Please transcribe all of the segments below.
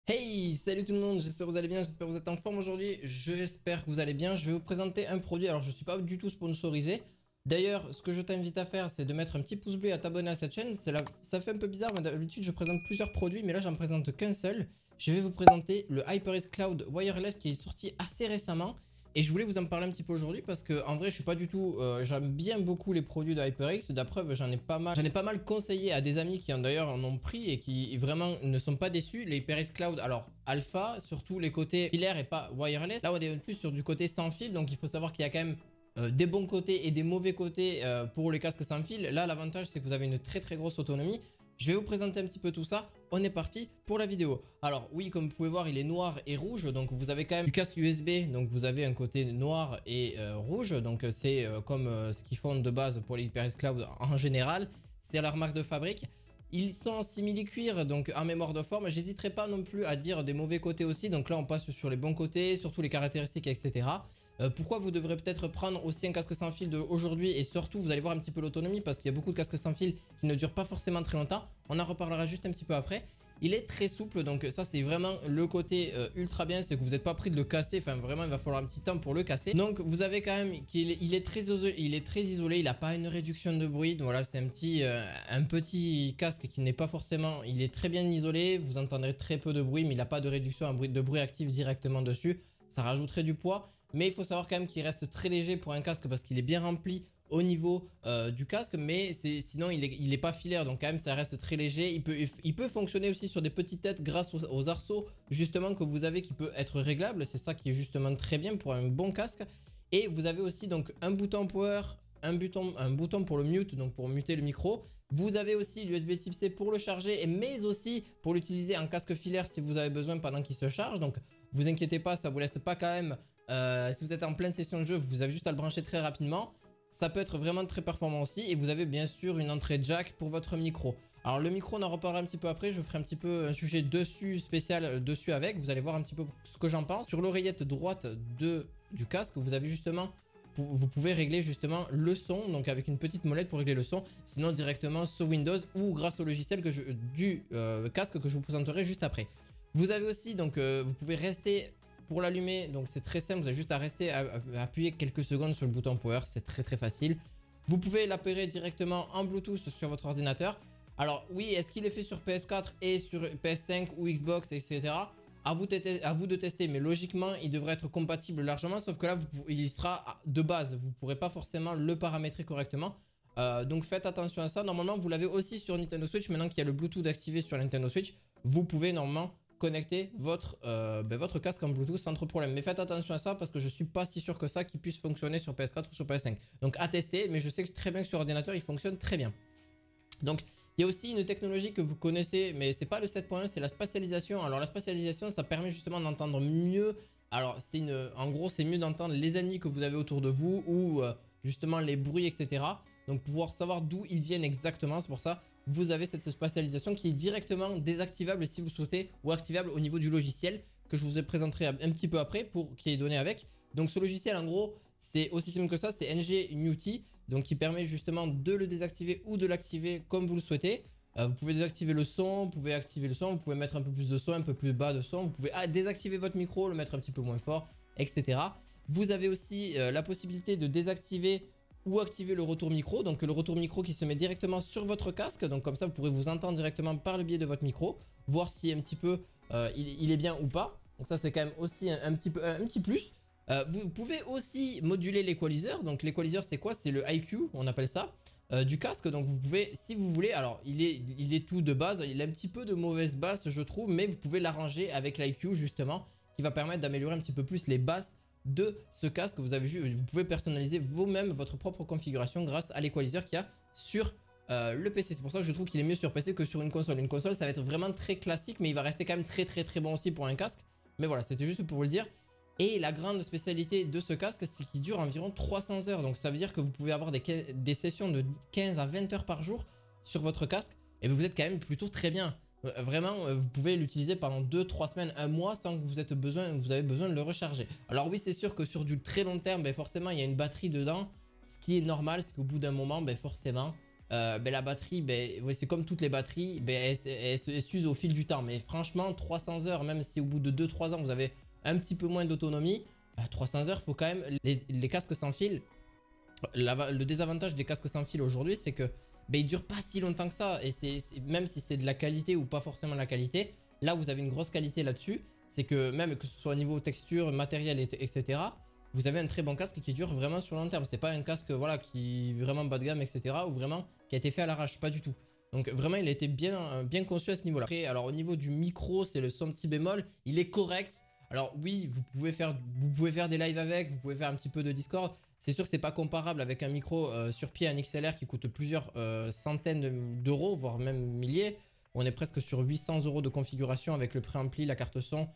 Hey, salut tout le monde, j'espère que vous allez bien, j'espère que vous êtes en forme aujourd'hui, j'espère que vous allez bien. Je vais vous présenter un produit, alors je ne suis pas du tout sponsorisé. D'ailleurs, ce que je t'invite à faire, c'est de mettre un petit pouce bleu et à t'abonner à cette chaîne. Ça fait un peu bizarre, mais d'habitude je présente plusieurs produits, mais là j'en présente qu'un seul. Je vais vous présenter le HyperX Cloud Wireless qui est sorti assez récemment. Et je voulais vous en parler un petit peu aujourd'hui parce que en vrai je suis pas du tout, j'aime bien beaucoup les produits de HyperX. De la preuve j'en ai pas mal conseillé à des amis qui d'ailleurs en ont pris et qui vraiment ne sont pas déçus. Les HyperX Cloud, alors alpha, surtout les côtés filaires et pas wireless. Là on est plus sur du côté sans fil, donc il faut savoir qu'il y a quand même des bons côtés et des mauvais côtés pour les casques sans fil. Là l'avantage c'est que vous avez une très grosse autonomie. Je vais vous présenter un petit peu tout ça. On est parti pour la vidéo. Alors oui, comme vous pouvez voir, il est noir et rouge. Donc vous avez quand même du casque USB. Donc vous avez un côté noir et rouge. Donc c'est comme ce qu'ils font de base pour les HyperX Cloud en général. C'est leur marque de fabrique. Ils sont en simili-cuir, donc en mémoire de forme. J'hésiterai pas non plus à dire des mauvais côtés aussi. Donc là, on passe sur les bons côtés, surtout les caractéristiques, etc. Pourquoi vous devrez peut-être prendre aussi un casque sans fil d'aujourd'hui et surtout, vous allez voir un petit peu l'autonomie parce qu'il y a beaucoup de casques sans fil qui ne durent pas forcément très longtemps. On en reparlera juste un petit peu après. Il est très souple, donc ça c'est vraiment le côté ultra bien, c'est que vous n'êtes pas pris de le casser, enfin vraiment il va falloir un petit temps pour le casser. Donc vous avez quand même qu'il est très isolé, il n'a pas une réduction de bruit, donc voilà c'est un petit casque qui n'est pas forcément, il est très bien isolé, vous entendrez très peu de bruit, mais il n'a pas de réduction de bruit actif directement dessus, ça rajouterait du poids. Mais il faut savoir quand même qu'il reste très léger pour un casque parce qu'il est bien rempli au niveau du casque, mais sinon il est pas filaire, donc quand même ça reste très léger. Il peut fonctionner aussi sur des petites têtes grâce aux arceaux justement que vous avez qui peut être réglable. C'est ça qui est justement très bien pour un bon casque. Et vous avez aussi donc un bouton power, un bouton pour le mute, donc pour muter le micro. Vous avez aussi l'USB type C pour le charger, mais aussi pour l'utiliser en casque filaire si vous avez besoin pendant qu'il se charge. Donc vous inquiétez pas, ça vous laisse pas quand même, si vous êtes en pleine session de jeu, vous avez juste à le brancher très rapidement. Ça peut être vraiment très performant aussi. Et vous avez bien sûr une entrée jack pour votre micro. Alors le micro, on en reparlera un petit peu après. Je ferai un petit peu un sujet dessus, spécial dessus avec. Vous allez voir un petit peu ce que j'en pense. Sur l'oreillette droite du casque, vous avez justement, vous pouvez régler justement le son. Donc avec une petite molette pour régler le son. Sinon directement sur Windows ou grâce au logiciel du casque que je vous présenterai juste après. Vous avez aussi, donc vous pouvez rester pour l'allumer, donc c'est très simple, vous avez juste à rester à appuyer quelques secondes sur le bouton power, c'est très facile. Vous pouvez l'apairer directement en Bluetooth sur votre ordinateur. Alors oui, est-ce qu'il est fait sur PS4 et sur PS5 ou Xbox, etc. À vous de tester, mais logiquement, il devrait être compatible largement, sauf que là, il sera de base, vous ne pourrez pas forcément le paramétrer correctement. Donc faites attention à ça. Normalement, vous l'avez aussi sur Nintendo Switch, maintenant qu'il y a le Bluetooth activé sur la Nintendo Switch, vous pouvez normalement connecter votre casque en Bluetooth sans trop de problème. Mais faites attention à ça parce que je suis pas si sûr que ça qu'il puisse fonctionner sur PS4 ou sur PS5. Donc à tester, mais je sais très bien que sur ordinateur il fonctionne très bien. Donc il y a aussi une technologie que vous connaissez, mais c'est pas le 7.1, c'est la spatialisation. Alors la spatialisation, ça permet justement d'entendre mieux. Alors en gros c'est mieux d'entendre les ennemis que vous avez autour de vous ou justement les bruits, etc. Donc pouvoir savoir d'où ils viennent exactement, c'est pour ça vous avez cette spatialisation qui est directement désactivable si vous souhaitez ou activable au niveau du logiciel que je vous présenterai un petit peu après qui est donné avec. Donc ce logiciel en gros c'est aussi simple que ça, c'est NG-Newty, donc qui permet justement de le désactiver ou de l'activer comme vous le souhaitez. Vous pouvez désactiver le son, vous pouvez activer le son, vous pouvez mettre un peu plus de son, un peu plus bas de son, vous pouvez désactiver votre micro, le mettre un petit peu moins fort, etc. Vous avez aussi la possibilité de désactiver ou activer le retour micro, donc le retour micro qui se met directement sur votre casque, donc comme ça vous pourrez vous entendre directement par le biais de votre micro, voir si un petit peu il est bien ou pas. Donc ça c'est quand même aussi un petit plus. Vous pouvez aussi moduler l'équaliseur. Donc l'équaliseur c'est quoi? C'est le IQ, on appelle ça, du casque. Donc vous pouvez, si vous voulez, alors il est tout de base, il a un petit peu de mauvaise basse je trouve, mais vous pouvez l'arranger avec l'IQ justement, qui va permettre d'améliorer un petit peu plus les basses de ce casque. Vous avez vu, vous pouvez personnaliser vous-même votre propre configuration grâce à l'équaliseur qu'il y a sur le PC. C'est pour ça que je trouve qu'il est mieux sur PC que sur une console. Une console ça va être vraiment très classique, mais il va rester quand même très bon aussi pour un casque. Mais voilà, c'était juste pour vous le dire. Et la grande spécialité de ce casque, c'est qu'il dure environ 300 heures. Donc ça veut dire que vous pouvez avoir des sessions de 15 à 20 heures par jour sur votre casque. Et vous êtes quand même plutôt très bien. Vraiment, vous pouvez l'utiliser pendant 2-3 semaines, un mois sans que vous avez besoin de le recharger. Alors oui, c'est sûr que sur du très long terme, forcément, il y a une batterie dedans. Ce qui est normal, c'est qu'au bout d'un moment, forcément, ben, la batterie, ben, ouais, c'est comme toutes les batteries, ben, elle s'use au fil du temps. Mais franchement, 300 heures, même si au bout de 2-3 ans, vous avez un petit peu moins d'autonomie, 300 heures, il faut quand même... Les casques sans fil, le désavantage des casques sans fil aujourd'hui, c'est que ben, ils durent pas si longtemps que ça. Et même si c'est de la qualité ou pas forcément de la qualité, là, vous avez une grosse qualité là-dessus. C'est que même que ce soit au niveau texture, matériel, etc., vous avez un très bon casque qui dure vraiment sur le long terme. C'est pas un casque voilà, qui est vraiment bas de gamme, etc. ou vraiment qui a été fait à l'arrache, pas du tout. Donc vraiment, il a été bien conçu à ce niveau-là. Après, alors au niveau du micro, c'est son petit bémol. Il est correct. Alors oui, vous pouvez faire des lives avec, vous pouvez faire un petit peu de Discord. C'est sûr que c'est pas comparable avec un micro sur pied, un XLR qui coûte plusieurs centaines d'euros, voire même milliers. On est presque sur 800 € de configuration avec le préampli, la carte son,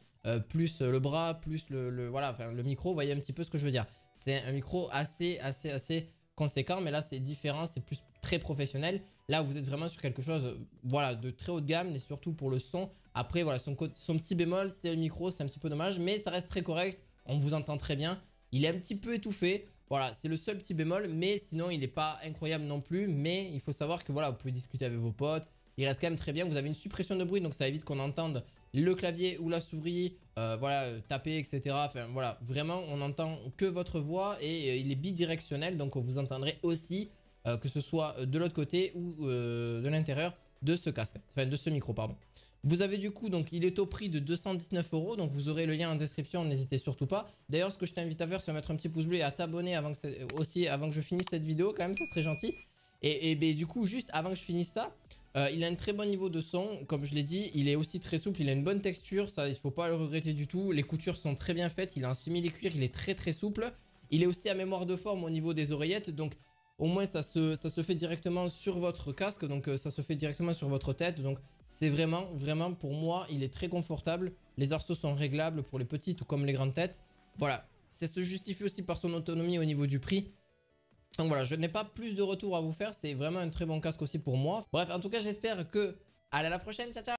plus le bras, plus voilà, enfin, le micro. Vous voyez un petit peu ce que je veux dire. C'est un micro assez conséquent, mais là c'est différent, c'est plus très professionnel. Là vous êtes vraiment sur quelque chose voilà, de très haut de gamme, et surtout pour le son. Après voilà, son petit bémol, c'est le micro, c'est un petit peu dommage, mais ça reste très correct. On vous entend très bien. Il est un petit peu étouffé. Voilà, c'est le seul petit bémol, mais sinon il n'est pas incroyable non plus. Mais il faut savoir que voilà, vous pouvez discuter avec vos potes. Il reste quand même très bien. Vous avez une suppression de bruit, donc ça évite qu'on entende le clavier ou la souris, voilà, taper, etc. Enfin voilà, vraiment, on n'entend que votre voix et il est bidirectionnel, donc vous entendrez aussi que ce soit de l'autre côté ou de l'intérieur de ce casque, enfin de ce micro, pardon. Vous avez du coup, donc il est au prix de 219 €, donc vous aurez le lien en description, n'hésitez surtout pas. D'ailleurs, ce que je t'invite à faire, c'est de mettre un petit pouce bleu et à t'abonner avant que je finisse cette vidéo, quand même, ça serait gentil. Et du coup, juste avant que je finisse ça, il a un très bon niveau de son, comme je l'ai dit, il est aussi très souple, il a une bonne texture, ça il faut pas le regretter du tout. Les coutures sont très bien faites, il a un simili-cuir, il est très souple. Il est aussi à mémoire de forme au niveau des oreillettes, donc au moins ça se fait directement sur votre casque, donc ça se fait directement sur votre tête, donc c'est vraiment pour moi, il est très confortable. Les arceaux sont réglables pour les petites ou comme les grandes têtes. Voilà, ça se justifie aussi par son autonomie au niveau du prix. Donc voilà, je n'ai pas plus de retours à vous faire, c'est vraiment un très bon casque aussi pour moi. Bref, en tout cas, j'espère que... Allez, à la prochaine, ciao ciao.